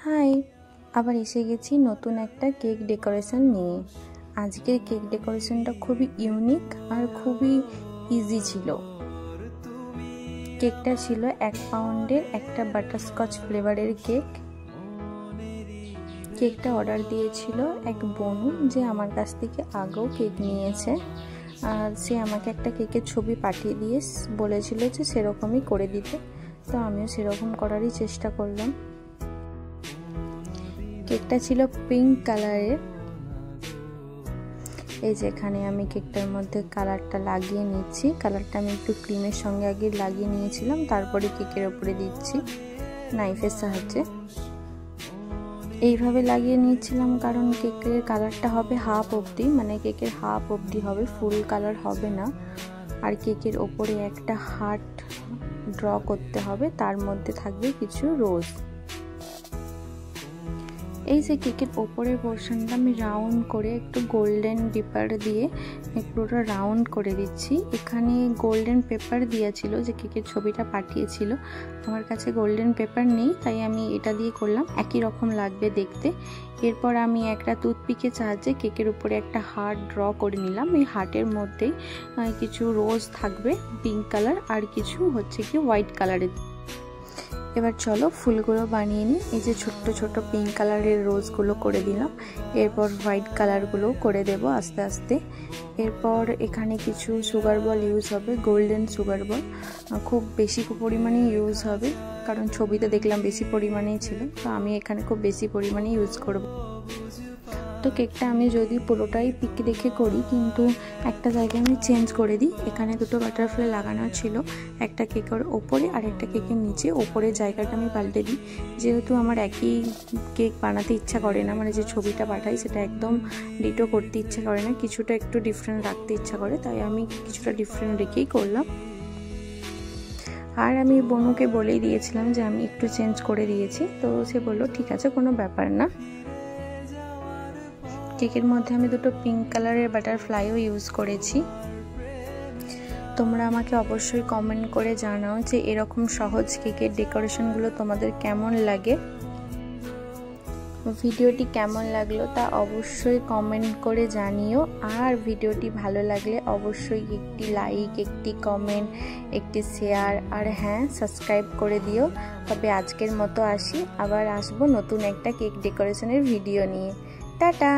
High, আবার এসে গেছি নতুন একটা কেক ডেকোরেশন নিয়ে। আজকের কেক ডেকোরেশনটা খুবই ইউনিক আর খুবই ইজি ছিল। কেকটা ছিল 1 পাউন্ডের একটা বাটারস্কচ ফ্লেভারের কেক। কেকটা অর্ডার দিয়েছিল এক বোনু, যে আমার কাছ থেকে আগেও কেক নিয়েছে। আর সে আমাকে একটা কেকের ছবি পাঠিয়ে দিয়ে বলেছিল যে সেরকমই করে দিতে, তো আমিও সেরকম করারই চেষ্টা করলাম। কেকটা ছিল পিঙ্ক কালারের। এই যে এখানে আমি কেকটার মধ্যে কালারটা লাগিয়ে নিচ্ছি। কালারটা আমি একটু ক্রিমের সঙ্গে আগে লাগিয়ে নিয়েছিলাম, তারপরে কেকের উপরে দিচ্ছি নাইফের সাহায্যে। এইভাবে লাগিয়ে নিয়েছিলাম কারণ কেকের কালারটা হবে হাফ অবধি, মানে কেকের হাফ অবধি হবে, ফুল কালার হবে না। আর কেকের ওপরে একটা হার্ট ড্র করতে হবে, তার মধ্যে থাকবে কিছু রোজ। এই যে কেকের ওপরের পোর্শনটা আমি রাউন্ড করে একটু গোল্ডেন পেপার দিয়ে পুরোটা রাউন্ড করে দিচ্ছি। এখানে গোল্ডেন পেপার দিয়েছিল, যে কেকের ছবিটা পাঠিয়েছিল। আমার কাছে গোল্ডেন পেপার নেই, তাই আমি এটা দিয়ে করলাম, একই রকম লাগবে দেখতে। এরপর আমি একটা টুথপিকের সাহায্যে কেকের উপরে একটা হার্ট ড্র করে নিলাম। এই হার্টের মধ্যেই কিছু রোজ থাকবে পিঙ্ক কালার, আর কিছু হচ্ছে কি হোয়াইট কালারের। এবার চলো ফুলগুলো বানিয়ে নিই। এই যে ছোট্ট ছোট পিঙ্ক কালারের রোজগুলো করে দিলাম, এরপর হোয়াইট কালারগুলো করে দেব আস্তে আস্তে। এরপর এখানে কিছু সুগার বল ইউজ হবে, গোল্ডেন সুগার বল, খুব বেশি পরিমাণে ইউজ হবে কারণ ছবিতে দেখলাম বেশি পরিমাণেই ছিল, তো আমি এখানে খুব বেশি পরিমাণে ইউজ করব। তো কেকটা আমি যদি পুরোটাই পিক রেখে করি, কিন্তু একটা জায়গায় আমি চেঞ্জ করে দিই। এখানে দুটো বাটারফ্লাই লাগানো ছিল, একটা কেকের ওপরে আর একটা কেকের নিচে। ওপরের জায়গাটা আমি পাল্টে দিই, যেহেতু আমার একই কেক বানাতে ইচ্ছা করে না, মানে যে ছবিটা পাঠাই সেটা একদম ডিটো করতে ইচ্ছা করে না, কিছুটা একটু ডিফারেন্ট রাখতে ইচ্ছা করে, তাই আমি কিছুটা ডিফারেন্ট রেখেই করলাম। আর আমি বনুকে বলেই দিয়েছিলাম যে আমি একটু চেঞ্জ করে দিয়েছি, তো সে বললো ঠিক আছে, কোনো ব্যাপার না। কেকের মধ্যে আমি দুটো পিঙ্ক কালারের বাটারফ্লাইও ইউজ করেছি। তোমরা আমাকে অবশ্যই কমেন্ট করে জানাও যে এরকম সহজ কেকের ডেকোরেশনগুলো তোমাদের কেমন লাগে। ভিডিওটি কেমন লাগলো তা অবশ্যই কমেন্ট করে জানিও। আর ভিডিওটি ভালো লাগলে অবশ্যই একটি লাইক, একটি কমেন্ট, একটি শেয়ার, আর হ্যাঁ, সাবস্ক্রাইব করে দিও। তবে আজকের মতো আসি, আবার আসবো নতুন একটা কেক ডেকোরেশনের ভিডিও নিয়ে। টাটা।